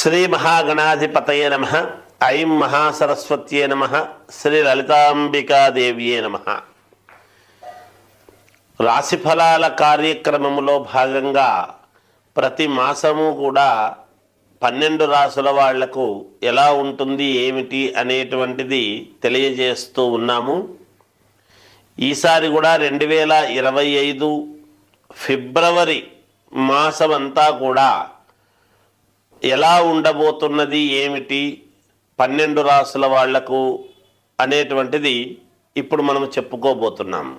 శ్రీ మహాగణాధిపతయే నమః. ఐం మహాసరస్వత్యే నమః. శ్రీ లలితాంబికాదేవ్యే నమః. రాశిఫలాల కార్యక్రమంలో భాగంగా ప్రతి మాసము కూడా 12 రాసుల వాళ్లకు ఎలా ఉంటుంది ఏమిటి అనేటువంటిది తెలియజేస్తూ ఉన్నాము. ఈసారి కూడా 2025 ఫిబ్రవరి మాసమంతా కూడా ఎలా ఉండబోతున్నది ఏమిటి 12 రాసుల వాళ్లకు అనేటువంటిది ఇప్పుడు మనం చెప్పుకోబోతున్నాము.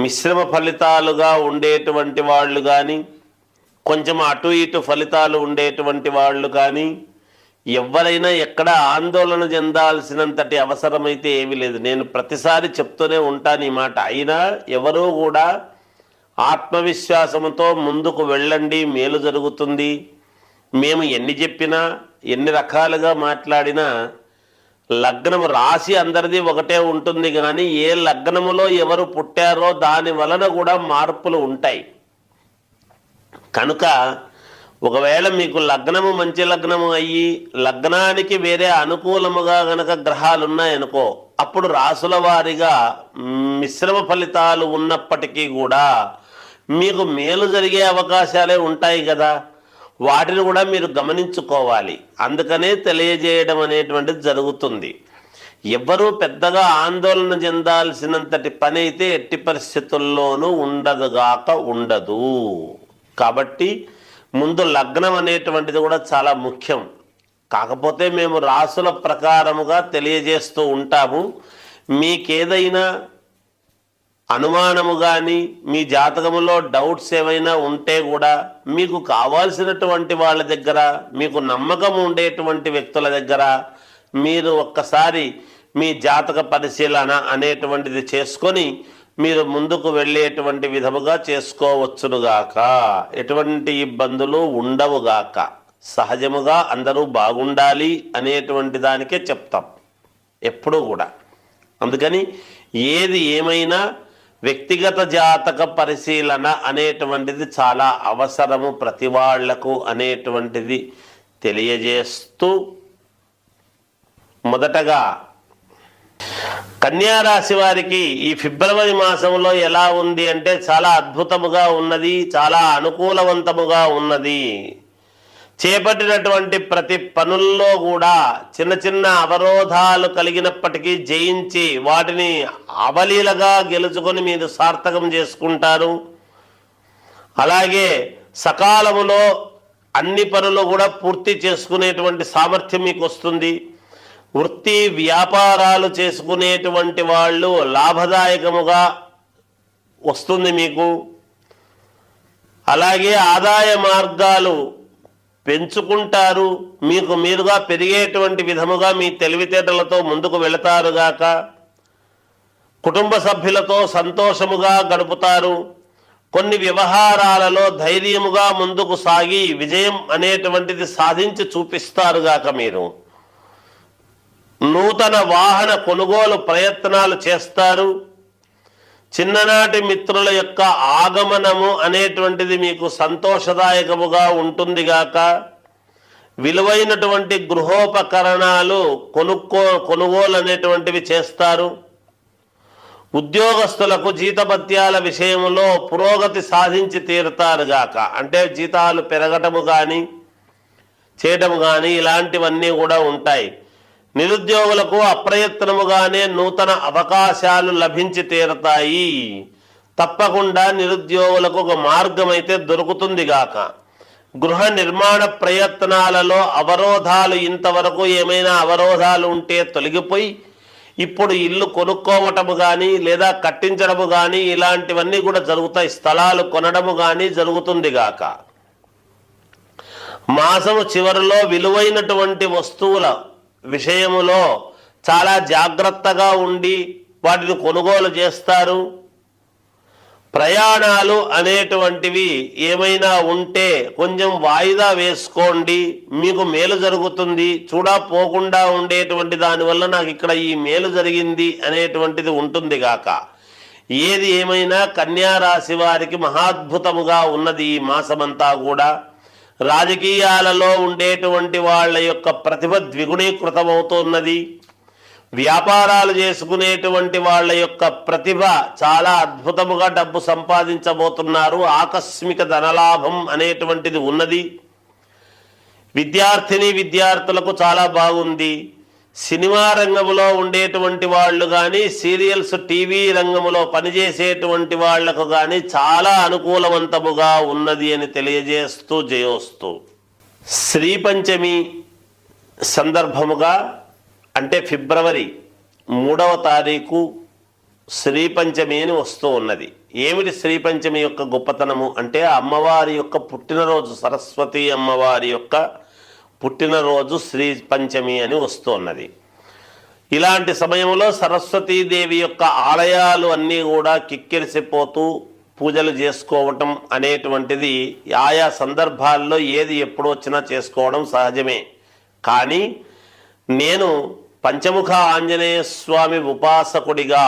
మిశ్రమ ఫలితాలుగా ఉండేటువంటి వాళ్ళు కానీ, కొంచెం అటు ఇటు ఫలితాలు ఉండేటువంటి వాళ్ళు కానీ, ఎవరైనా ఎక్కడ ఆందోళన చెందాల్సినంతటి అవసరమైతే ఏమీ లేదు. నేను ప్రతిసారి చెప్తూనే ఉంటాను ఈ మాట. అయినా ఎవరూ కూడా ఆత్మవిశ్వాసంతో ముందుకు వెళ్ళండి, మేలు జరుగుతుంది. మేము ఎన్ని చెప్పినా, ఎన్ని రకాలుగా మాట్లాడినా లగ్నము రాశి అందరిది ఒకటే ఉంటుంది, కానీ ఏ లగ్నములో ఎవరు పుట్టారో దాని వలన కూడా మార్పులు ఉంటాయి. కనుక ఒకవేళ మీకు లగ్నము మంచి లగ్నము అయ్యి లగ్నానికి వేరే అనుకూలముగా గనక గ్రహాలు ఉన్నాయనుకో, అప్పుడు రాసుల వారిగా మిశ్రమ ఫలితాలు ఉన్నప్పటికీ కూడా మీకు మేలు జరిగే అవకాశాలే ఉంటాయి కదా. వాటిని కూడా మీరు గమనించుకోవాలి. అందుకనే తెలియజేయడం అనేటువంటిది జరుగుతుంది. ఎవ్వరూ పెద్దగా ఆందోళన చెందాల్సినంతటి పని అయితే ఎట్టి పరిస్థితుల్లోనూ ఉండదుగాక ఉండదు. కాబట్టి ముందు లగ్నం అనేటువంటిది కూడా చాలా ముఖ్యం. కాకపోతే మేము రాసుల ప్రకారముగా తెలియజేస్తూ ఉంటాము. మీకేదైనా అనుమానము కానీ, మీ జాతకములో డౌట్స్ ఏమైనా ఉంటే కూడా మీకు కావాల్సినటువంటి వాళ్ళ దగ్గర, మీకు నమ్మకం ఉండేటువంటి వ్యక్తుల దగ్గర మీరు ఒక్కసారి మీ జాతక పరిశీలన అనేటువంటిది చేసుకొని మీరు ముందుకు వెళ్ళేటువంటి విధముగా చేసుకోవచ్చునుగాక. ఎటువంటి ఇబ్బందులు ఉండవుగాక. సహజముగా అందరూ బాగుండాలి అనేటువంటి దానికే చెప్తాం ఎప్పుడూ కూడా. అందుకని ఏది ఏమైనా వ్యక్తిగత జాతక పరిశీలన అనేటువంటిది చాలా అవసరము ప్రతి వాళ్లకు అనేటువంటిది తెలియజేస్తూ, మొదటగా కన్యారాశి వారికి ఈ ఫిబ్రవరి మాసంలో ఎలా ఉంది అంటే చాలా అద్భుతముగా ఉన్నది, చాలా అనుకూలవంతముగా ఉన్నది. చేపట్టినటువంటి ప్రతి పనుల్లో కూడా చిన్న చిన్న అవరోధాలు కలిగినప్పటికీ జయించి వాటిని అవలీలగా గెలుచుకొని మీరు సార్థకం చేసుకుంటారు. అలాగే సకాలములో అన్ని పనులు కూడా పూర్తి చేసుకునేటువంటి సామర్థ్యం మీకు వస్తుంది. వృత్తి వ్యాపారాలు చేసుకునేటువంటి వాళ్ళు లాభదాయకముగా వస్తుంది మీకు. అలాగే ఆదాయ మార్గాలు పెంచుకుంటారు. మీకు మీరుగా పెరిగేటువంటి విధముగా మీ తెలివితేటలతో ముందుకు వెళతారుగాక. కుటుంబ సభ్యులతో సంతోషముగా గడుపుతారు. కొన్ని వ్యవహారాలలో ధైర్యముగా ముందుకు సాగి విజయం అనేటువంటిది సాధించి చూపిస్తారుగాక. మీరు నూతన వాహన కొనుగోలు ప్రయత్నాలు చేస్తారు. చిన్ననాటి మిత్రుల యొక్క ఆగమనము అనేటువంటిది మీకు సంతోషదాయకముగా ఉంటుంది గాక. విలువైనటువంటి గృహోపకరణాలు కొనుగోలు అనేటువంటివి చేస్తారు. ఉద్యోగస్తులకు జీతభత్యాల విషయంలో పురోగతి సాధించి తీరుతారుగాక. అంటే జీతాలు పెరగటము కానీ చేయటము కానీ ఇలాంటివన్నీ కూడా ఉంటాయి. నిరుద్యోగులకు అప్రయత్నముగానే నూతన అవకాశాలు లభించి తీరతాయి. తప్పకుండా నిరుద్యోగులకు ఒక మార్గం అయితే దొరుకుతుంది గాక. గృహ నిర్మాణ ప్రయత్నాలలో అవరోధాలు, ఇంతవరకు ఏమైనా అవరోధాలు ఉంటే తొలగిపోయి ఇప్పుడు ఇల్లు కొనుక్కోవటము కానీ లేదా కట్టించడము కానీ ఇలాంటివన్నీ కూడా జరుగుతాయి. స్థలాలు కొనడము కానీ జరుగుతుంది గాక. మాసము చివరిలో విలువైనటువంటి వస్తువుల విషయములో చాలా జాగ్రత్తగా ఉండి వాటిని కొనుగోలు చేస్తారు. ప్రయాణాలు అనేటువంటివి ఏమైనా ఉంటే కొంచెం వాయిదా వేసుకోండి, మీకు మేలు జరుగుతుంది. పోకుండా ఉండేటువంటి దానివల్ల నాకు ఇక్కడ ఈ మేలు జరిగింది అనేటువంటిది ఉంటుంది గాక. ఏది ఏమైనా కన్యా రాశి వారికి మహాద్భుతముగా ఉన్నది ఈ మాసమంతా కూడా. రాజకీయాలలో ఉండేటువంటి వాళ్ళ యొక్క ప్రతిభ ద్విగుణీకృతమవుతున్నది. వ్యాపారాలు చేసుకునేటువంటి వాళ్ళ యొక్క ప్రతిభ చాలా అద్భుతముగా డబ్బు సంపాదించబోతున్నారు. ఆకస్మిక ధనలాభం అనేటువంటిది ఉన్నది. విద్యార్థులకు చాలా బాగుంది. సినిమా రంగంలో ఉండేటువంటి వాళ్ళు కానీ, సీరియల్స్ టీవీ రంగంలో పనిచేసేటువంటి వాళ్లకు కానీ చాలా అనుకూలవంతముగా ఉన్నది అని తెలియజేస్తూ జయోస్తూ శ్రీ పంచమి సందర్భముగా అంటే ఫిబ్రవరి 3వ తారీఖు శ్రీ పంచమి అని వస్తూ ఉన్నది. ఏమిటి శ్రీ పంచమి యొక్క గొప్పతనము అంటే అమ్మవారి యొక్క పుట్టినరోజు, సరస్వతి అమ్మవారి యొక్క పుట్టినరోజు శ్రీ పంచమి అని వస్తున్నది. ఇలాంటి సమయంలో సరస్వతీదేవి యొక్క ఆలయాలు అన్నీ కూడా కిక్కిరిసిపోతూ పూజలు చేసుకోవటం అనేటువంటిది ఆయా సందర్భాల్లో ఏది ఎప్పుడు వచ్చినా చేసుకోవడం సహజమే. కానీ నేను పంచముఖ ఆంజనేయ స్వామి ఉపాసకుడిగా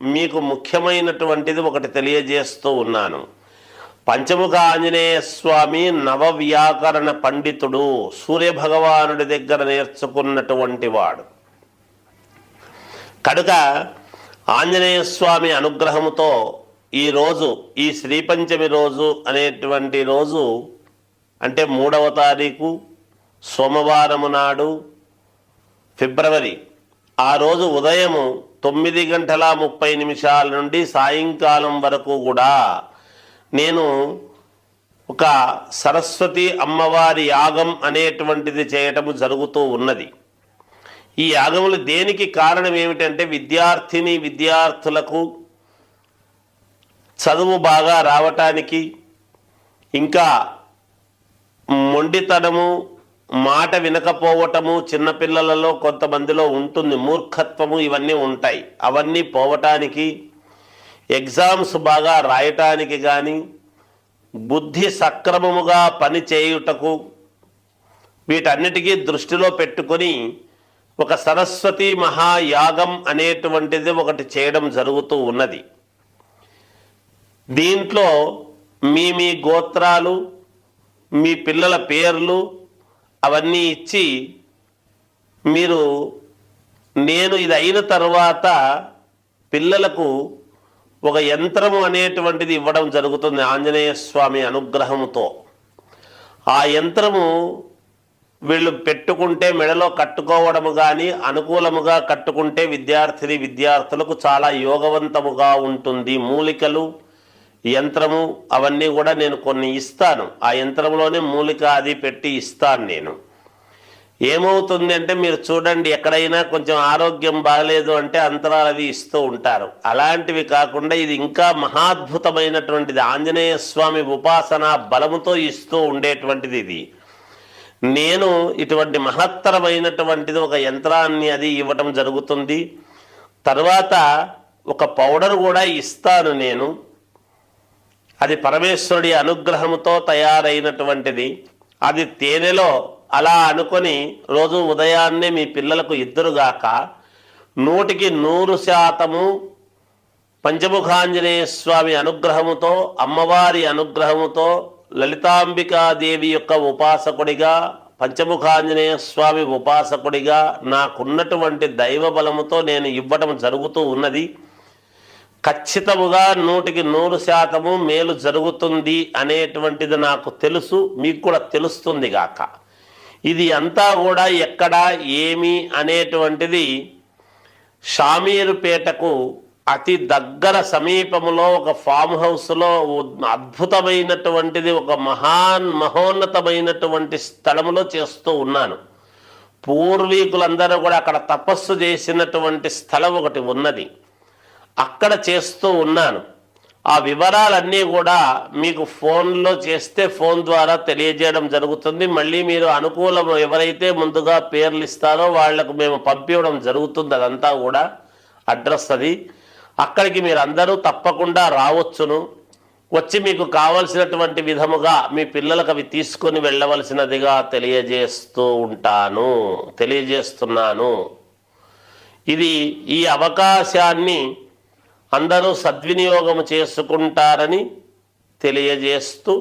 మీకు ముఖ్యమైనటువంటిది ఒకటి తెలియజేస్తూ ఉన్నాను. పంచముఖ ఆంజనేయ స్వామి నవవ్యాకరణ పండితుడు, సూర్యభగవానుడి దగ్గర నేర్చుకున్నటువంటి వాడు కనుక ఆంజనేయ స్వామి అనుగ్రహముతో ఈరోజు ఈ శ్రీ పంచమి రోజు అనేటువంటి రోజు అంటే 3వ తారీఖు సోమవారము నాడు ఫిబ్రవరి, ఆ రోజు ఉదయము 9:30 నుండి సాయంకాలం వరకు కూడా నేను ఒక సరస్వతి అమ్మవారి యాగం అనేటువంటిది చేయటము జరుగుతూ ఉన్నది. ఈ యాగములు దేనికి కారణం ఏమిటంటే విద్యార్థులకు చదువు బాగా రావటానికి, ఇంకా మొండితనము, మాట వినకపోవటము చిన్నపిల్లలలో కొంతమందిలో ఉంటుంది, మూర్ఖత్వము ఇవన్నీ ఉంటాయి. అవన్నీ పోవటానికి, ఎగ్జామ్స్ బాగా రాయటానికి కానీ, బుద్ధి సక్రమముగా పని చేయుటకు, వీటన్నిటికీ దృష్టిలో పెట్టుకొని ఒక సరస్వతి మహాయాగం అనేటువంటిది ఒకటి చేయడం జరుగుతూ ఉన్నది. దీంట్లో మీ గోత్రాలు, మీ పిల్లల పేర్లు అవన్నీ ఇచ్చి మీరు నేను ఇది అయిన తర్వాత పిల్లలకు ఒక యంత్రము అనేటువంటిది ఇవ్వడం జరుగుతుంది ఆంజనేయ స్వామి అనుగ్రహముతో. ఆ యంత్రము వీళ్ళు పెట్టుకుంటే మెడలో కట్టుకోవడము కానీ, అనుకూలముగా కట్టుకుంటే విద్యార్థులకు చాలా యోగవంతముగా ఉంటుంది. మూలికలు, యంత్రము అవన్నీ కూడా నేను కొన్ని ఇస్తాను. ఆ యంత్రంలోనే మూలిక అది పెట్టి ఇస్తాను నేను. ఏమవుతుంది అంటే మీరు చూడండి, ఎక్కడైనా కొంచెం ఆరోగ్యం బాగలేదు అంటే అంతరాలు అవి ఇస్తూ ఉంటారు. అలాంటివి కాకుండా ఇది ఇంకా మహాద్భుతమైనటువంటిది. ఆంజనేయ స్వామి ఉపాసన బలముతో ఇస్తూ ఉండేటువంటిది ఇది. నేను ఇటువంటి మహత్తరమైనటువంటిది ఒక యంత్రాన్ని అది ఇవ్వటం జరుగుతుంది. తర్వాత ఒక పౌడర్ కూడా ఇస్తాను నేను. అది పరమేశ్వరుడి అనుగ్రహంతో తయారైనటువంటిది. అది తేనెలో అలా అనుకొని రోజు ఉదయాన్నే మీ పిల్లలకు ఇద్దరుగాక 100% పంచముఖాంజనేయ స్వామి అనుగ్రహముతో, అమ్మవారి అనుగ్రహముతో, లలితాంబికాదేవి యొక్క ఉపాసకుడిగా, పంచముఖాంజనేయ స్వామి ఉపాసకుడిగా నాకున్నటువంటి దైవ బలముతో నేను ఇవ్వటం జరుగుతూ ఉన్నది. ఖచ్చితముగా 100% మేలు జరుగుతుంది అనేటువంటిది నాకు తెలుసు, మీకు కూడా తెలుస్తుంది గాక. ఇది అంతా కూడా ఎక్కడ ఏమి అనేటువంటిది షామీరుపేటకు అతి దగ్గర సమీపములో ఒక ఫామ్ హౌస్లో అద్భుతమైనటువంటిది ఒక మహోన్నతమైనటువంటి స్థలములో చేస్తూ ఉన్నాను. పూర్వీకులందరూ కూడా అక్కడ తపస్సు చేసినటువంటి స్థలం ఒకటి ఉన్నది, అక్కడ చేస్తూ ఉన్నాను. ఆ వివరాలన్నీ కూడా మీకు ఫోన్లో చేస్తే ఫోన్ ద్వారా తెలియజేయడం జరుగుతుంది. మళ్ళీ మీరు అనుకూలం ఎవరైతే ముందుగా పేర్లు ఇస్తారో వాళ్లకు మేము పంపించడం జరుగుతుంది. అదంతా కూడా అడ్రస్ అది. అక్కడికి మీరు అందరూ తప్పకుండా రావచ్చును. వచ్చి మీకు కావలసినటువంటి విధముగా మీ పిల్లలకు అవి తీసుకొని వెళ్ళవలసినదిగా తెలియజేస్తున్నాను. ఇది ఈ అవకాశాన్ని అందరూ సద్వినియోగం చేసుకుంటారని తెలియజేస్తూ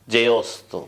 జయోస్తు.